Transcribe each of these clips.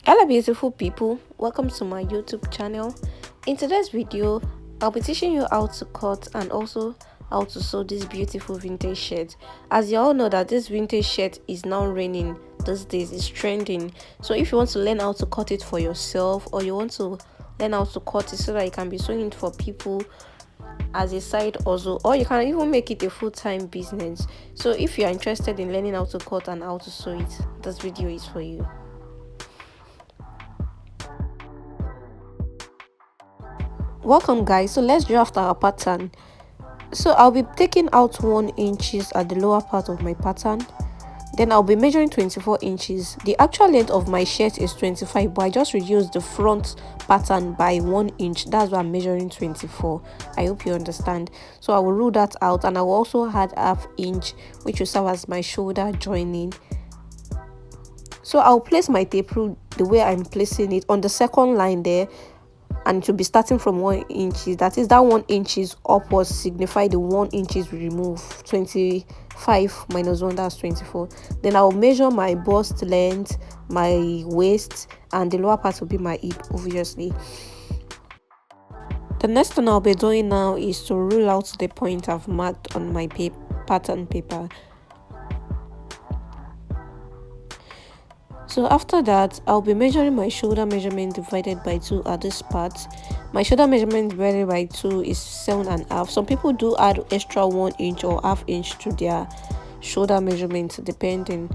Hello beautiful people, welcome to my YouTube channel. In today's video, I'll be teaching you how to cut and also how to sew this beautiful vintage shirt. As you all know that this vintage shirt is now raining these days, it's trending. So if you want to learn how to cut it for yourself, or you want to learn how to cut it so that you can be sewing it for people as a side also, or you can even make it a full-time business. So if you are interested in learning how to cut and how to sew it, this video is for you. Welcome guys, so let's draft our pattern. So I'll be taking out 1 inches at the lower part of my pattern. Then I'll be measuring 24 inches. The actual length of my shirt is 25, but I just reduced the front pattern by 1 inch. That's why I'm measuring 24. I hope you understand. So I will rule that out, and I will also add ½ inch, which will serve as my shoulder joining. So I'll place my tape rule the way I'm placing it on the second line there, and to be starting from 1 inch. That is, that 1 inches upwards signify the 1 inches we remove. 25 minus 1, that's 24. Then I'll measure my bust length, my waist, and the lower part will be my hip, obviously. The next thing I'll be doing now is to rule out the point I've marked on my pattern paper. So after that, I'll be measuring my shoulder measurement divided by 2 at this part. My shoulder measurement divided by 2 is 7.5. Some people do add extra 1 inch or ½ inch to their shoulder measurement depending.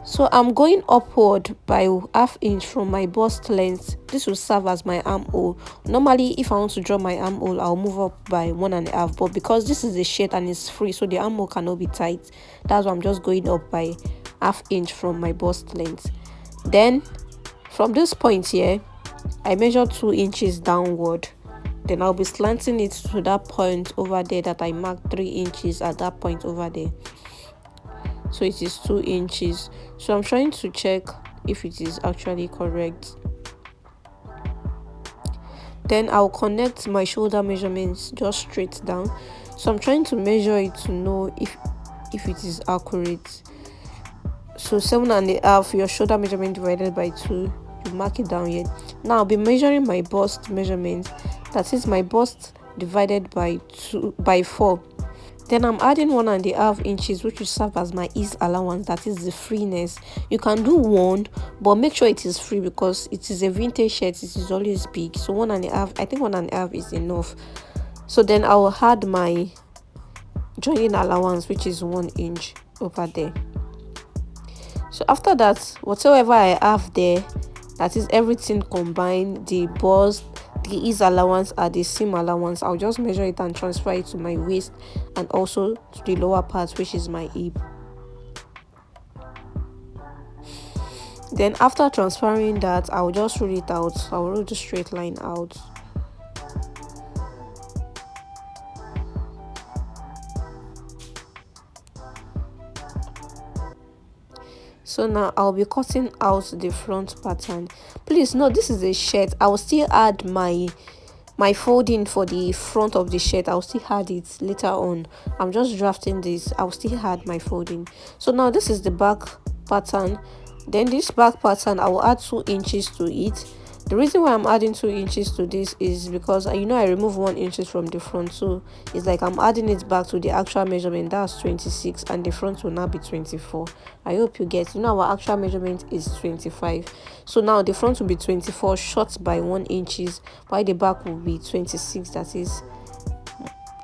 So I'm going upward by ½ inch from my bust length. This will serve as my armhole. Normally, if I want to draw my armhole, I'll move up by 1.5. But because this is a shirt and it's free, so the armhole cannot be tight. That's why I'm just going up by ½ inch from my bust length. Then from this point here, I measure 2 inches downward. Then I'll be slanting it to that point over there that I marked 3 inches at that point over there. So it is 2 inches. So I'm trying to check if it is actually correct. Then I'll connect my shoulder measurements just straight down. So I'm trying to measure it to know if it is accurate. So 7.5, your shoulder measurement divided by 2, you mark it down here. Now I'll be measuring my bust measurement. That is my bust divided by 4. Then I'm adding 1.5 inches, which will serve as my ease allowance. That is the freeness. You can do 1, but make sure it is free because it is a vintage shirt. It is always big. So 1.5, I think 1.5 is enough. So then I will add my joining allowance, which is 1 inch over there. So after that, whatever I have there, that is everything combined, the bust, the ease allowance, and the seam allowance, I'll just measure it and transfer it to my waist and also to the lower part, which is my hip. Then after transferring that, I'll just rule it out. I'll rule the straight line out. So now I'll be cutting out the front pattern. Please note, this is a shirt. I will still add my folding for the front of the shirt. I'll still add it later on. I'm just drafting this. I'll still add my folding. So now this is the back pattern. Then this back pattern, I will add 2 inches to it. The reason why I'm adding 2 inches to this is because I remove 1 inch from the front, so it's like I'm adding it back to the actual measurement. That's 26, and the front will now be 24. I hope you get. Our actual measurement is 25, so now the front will be 24 short by 1 inches, while the back will be 26. That is,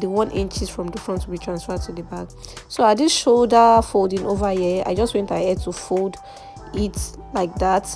the 1 inches from the front will be transferred to the back. So at this shoulder folding over here, I just went ahead to fold it like that.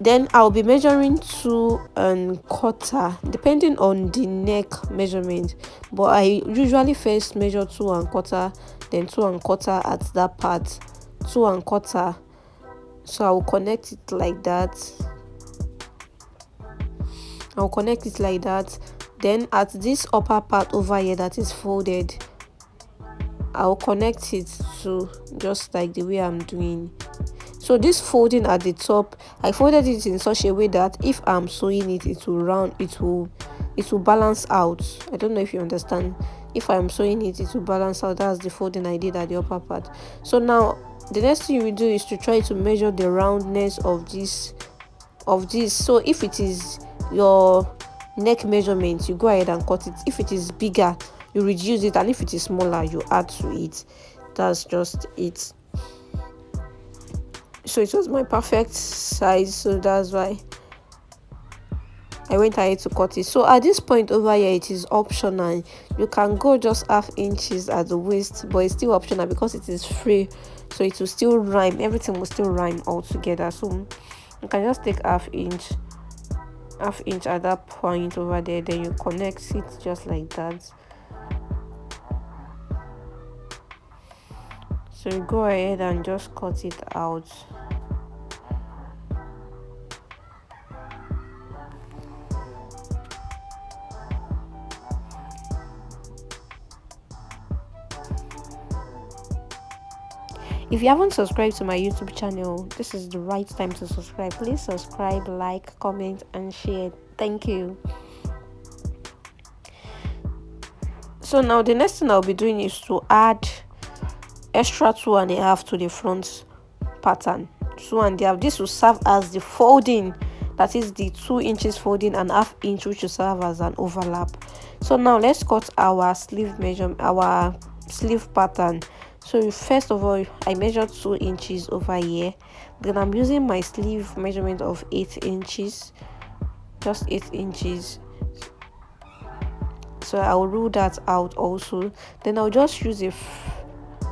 Then I'll be measuring 2¼ depending on the neck measurement, but I usually first measure 2¼ then 2¼ at that part, 2¼ so I'll connect it like that. Then at this upper part over here that is folded, I'll connect it to just like the way I'm doing. So this folding at the top, I folded it in such a way that if I'm sewing it, it will balance out. I don't know if you understand. If I'm sewing it, it will balance out. That's the folding I did at the upper part. So now the next thing you will do is to try to measure the roundness of this. So if it is your neck measurement, you go ahead and cut it. If it is bigger, you reduce it, and if it is smaller, you add to it. That's just it. So it was my perfect size, so that's why I went ahead to cut it. So at this point over here, it is optional. You can go just half inches at the waist, but it's still optional because it is free, so it will still rhyme. Everything will still rhyme all together. So you can just take half inch at that point over there, then you connect it just like that. So you go ahead and just cut it out. If you haven't subscribed to my YouTube channel, this is the right time to subscribe. Please subscribe, like, comment, and share. Thank you. So now the next thing I'll be doing is to add extra 2.5 to the front pattern. 2.5. This will serve as the folding, that is the 2 inches folding and half inch, which will serve as an overlap. So now let's cut our sleeve pattern. So first of all, I measured 2 inches over here. Then I'm using my sleeve measurement of 8 inches, just 8 inches. So I'll rule that out also. Then I'll just use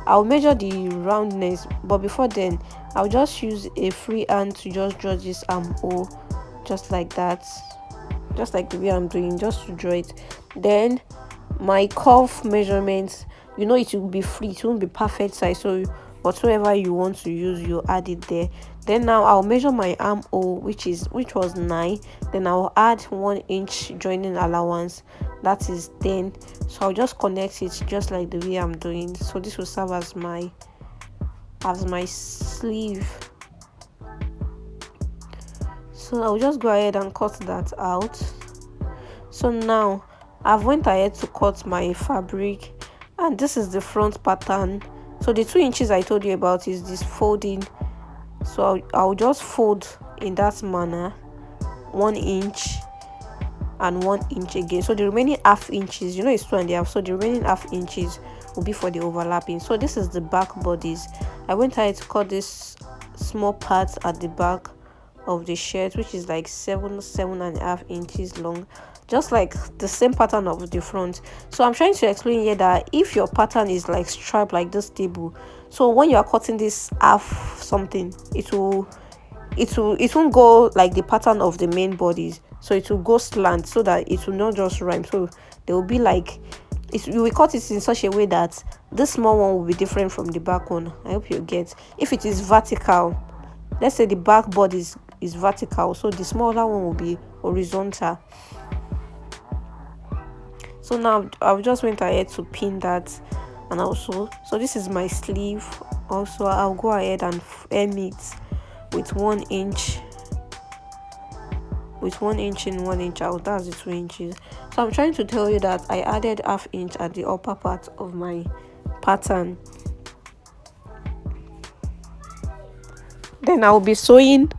I'll measure the roundness, but before then I'll just use a free hand to just draw this armhole, just like that, just like the way I'm doing, just to draw it. Then my cuff measurements, it will be free, it won't be perfect size, so whatsoever you want to use, you add it there. Then now I'll measure my armhole, which was 9. Then I'll add 1 inch joining allowance, that is 10. So I'll just connect it just like the way I'm doing. So this will serve as my sleeve. So I'll just go ahead and cut that out. So now I've went ahead to cut my fabric, and this is the front pattern. So the 2 inches I told you about is this folding. So I'll just fold in that manner, 1 inch and 1 inch again. So the remaining half inches, it's 2.5, so the remaining half inches will be for the overlapping. So this is the back bodies. I went ahead to cut this small part at the back of the shirt, which is like 7.5 inches long, just like the same pattern of the front. So I'm trying to explain here that if your pattern is like striped like this table, so when you are cutting this half something, it won't go like the pattern of the main bodies, so it will go slant, so that it will not just rhyme. So they will be like, you will cut it in such a way that this small one will be different from the back one. I hope you get. If it is vertical, let's say the back body is vertical, so the smaller one will be horizontal. So now I've just went ahead to pin that, and also, so this is my sleeve. Also, I'll go ahead and hem it with 1 inch, in 1 inch out. That's the 2 inches. So I'm trying to tell you that I added half inch at the upper part of my pattern. Then I'll be sewing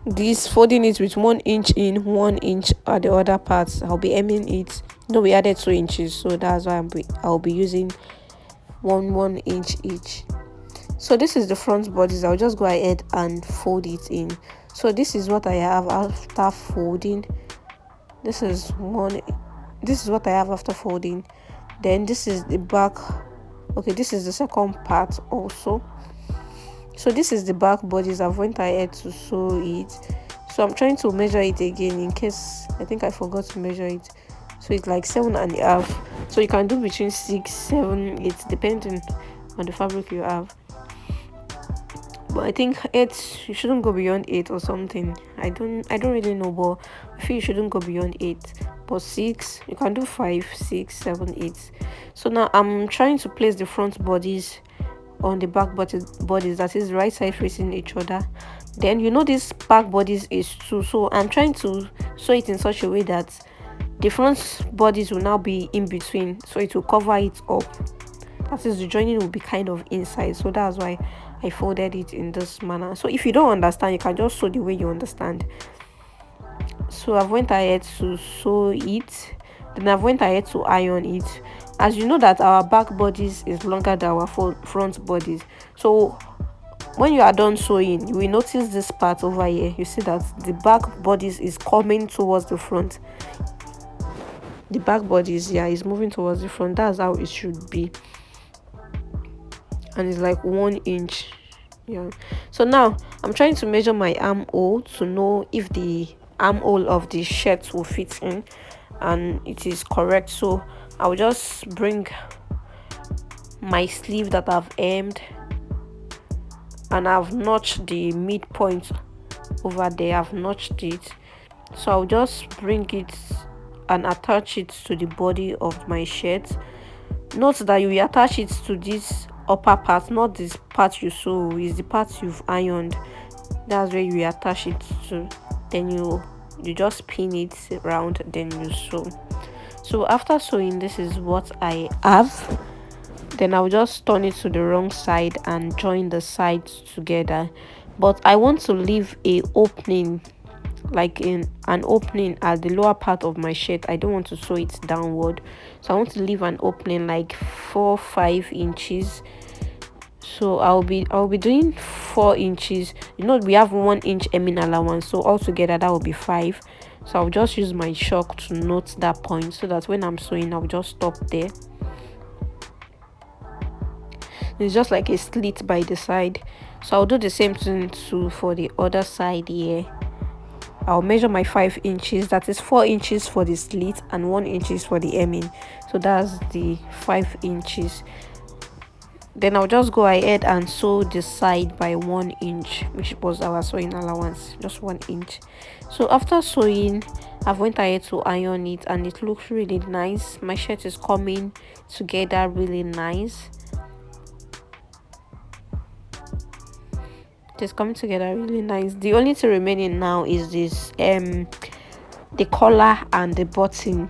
this, folding it with 1 inch in, 1 inch at the other parts. I'll be hemming it. We added 2 inches, so that's why I'll be using 1 inch each. So this is the front bodies. I'll just go ahead and fold it in. So this is what I have after folding. This is what I have after folding. Then this is the back. Okay, this is the second part also. So this is the back bodies. I've went ahead to sew it. So I'm trying to measure it again in case I think I forgot to measure it. So it's like 7.5. So you can do between 6, 7, 8, depending on the fabric you have. But I think 8, you shouldn't go beyond 8 or something. I don't really know, but I feel you shouldn't go beyond 8. But 6, you can do 5, 6, 7, 8. So now I'm trying to place the front bodies on the back bodies, that is right side facing each other. Then this back bodies is 2, so I'm trying to sew it in such a way that the front bodies will now be in between, so it will cover it up. That is, the joining will be kind of inside, so that's why I folded it in this manner. So if you don't understand, you can just sew the way you understand. So I've went ahead to sew it, then I've went ahead to iron it. As you know that our back bodies is longer than our front bodies, so when you are done sewing, you will notice this part over here. You see that the back bodies is coming towards the front. The back bodies, yeah, is moving towards the front. That's how it should be, and it's like 1 inch. Yeah. So now I'm trying to measure my armhole to know if the armhole of the shirt will fit in, and it is correct. So I'll just bring my sleeve that I've hemmed, and I've notched the midpoint over there. I've notched it, so I'll just bring it and attach it to the body of my shirt. Note that you will attach it to this upper part, not this part you sew, is the part you've ironed. That's where you attach it to. Then you just pin it around, then you sew. So after sewing, this is what I have. Then I'll just turn it to the wrong side and join the sides together, but I want to leave a opening, like in an opening at the lower part of my shirt. I don't want to sew it downward, so I want to leave an opening like 4-5 inches. So I'll be doing 4 inches. You know, we have 1 inch hemming allowance, so altogether that will be 5. So I'll just use my chalk to note that point, so that when I'm sewing, I'll just stop there. It's just like a slit by the side, so I'll do the same thing too for the other side here. I'll measure my 5 inches, that is 4 inches for the slit and 1 inches for the hemming, so that's the 5 inches. Then I'll just go ahead and sew the side by 1 inch, which was our sewing allowance, just 1 inch. So after sewing, I've went ahead to iron it, and it looks really nice. My shirt is coming together really nice. It's coming together really nice. The only thing remaining now is this the collar and the button.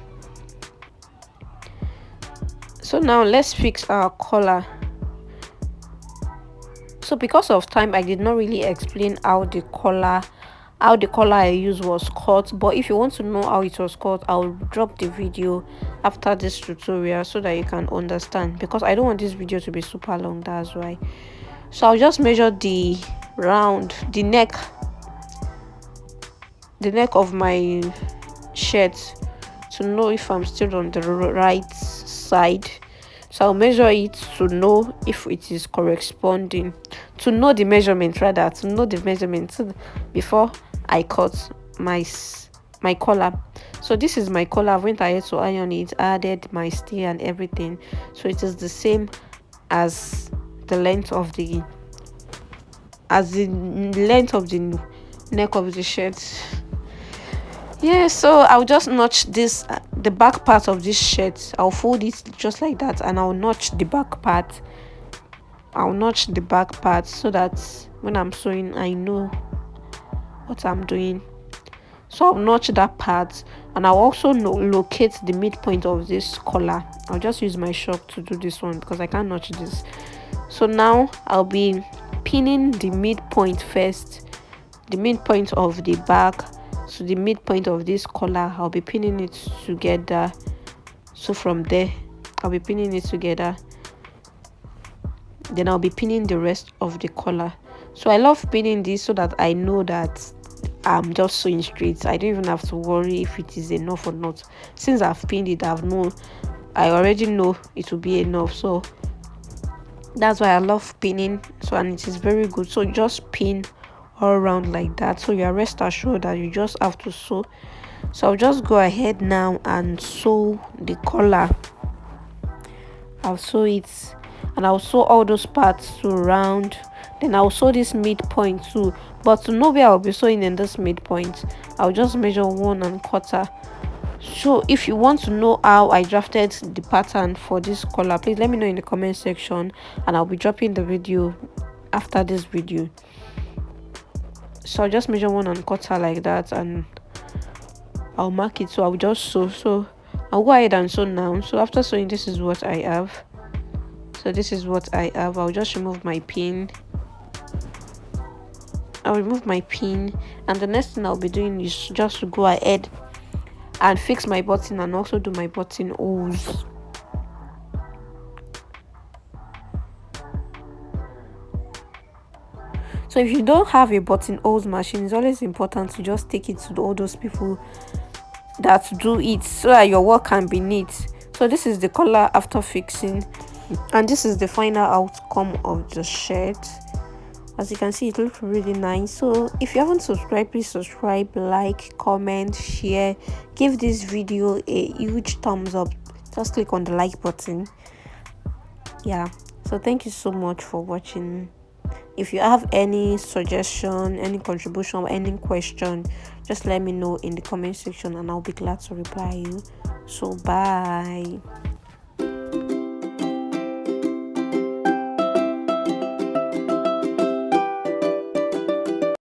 So now let's fix our collar. So because of time, I did not really explain how the collar I used was cut, but if you want to know how it was cut, I'll drop the video after this tutorial so that you can understand, because I don't want this video to be super long, that's why. So I'll just measure the neck of my shirt to know if I'm still on the right side. So I'll measure it to know if it is corresponding, to know the measurement before I cut my collar. So this is my collar. I went ahead to iron it, added my stay and everything, so it is the same as the length of the neck of the shirt. Yeah, so I'll just notch this the back part of this shirt. I'll fold it just like that, and I'll notch the back part. So that when I'm sewing, I know what I'm doing. So I'll notch that part, and I'll also locate the midpoint of this collar. I'll just use my chalk to do this one because I can't notch this. So now I'll be pinning the midpoint first, the midpoint of the back, so the midpoint of this collar. I'll be pinning it together. So from there, I'll be pinning it together. Then I'll be pinning the rest of the collar. So I love pinning this so that I know that I'm just sewing straight. I don't even have to worry if it is enough or not. Since I've pinned it, I already know it will be enough. So that's why I love pinning. So, and it is very good. So just pin all around like that, so you're rest assured that you just have to sew. So I'll just go ahead now and sew the collar. I'll sew it, and I'll sew all those parts to round. Then I'll sew this midpoint too, but to know where I'll be sewing in this midpoint, I'll just measure 1 1/4. So if you want to know how I drafted the pattern for this collar, please let me know in the comment section, and I'll be dropping the video after this video. So I'll just measure 1 1/4 like that, and I'll mark it. So I'll just sew. So I'll go ahead and sew now. So after sewing, this is what I have. I'll just remove my pin. I'll remove my pin, and the next thing I'll be doing is just to go ahead and fix my button and also do my button holes. So if you don't have a button holes machine, it's always important to just take it to all those people that do it so that your work can be neat. So this is the color after fixing, and this is the final outcome of the shirt. As you can see, it looks really nice. So if you haven't subscribed, please subscribe, like, comment, share, give this video a huge thumbs up. Just click on the like button. Yeah, so thank you so much for watching. If you have any suggestion, any contribution, or any question, just let me know in the comment section and I'll be glad to reply you. So bye.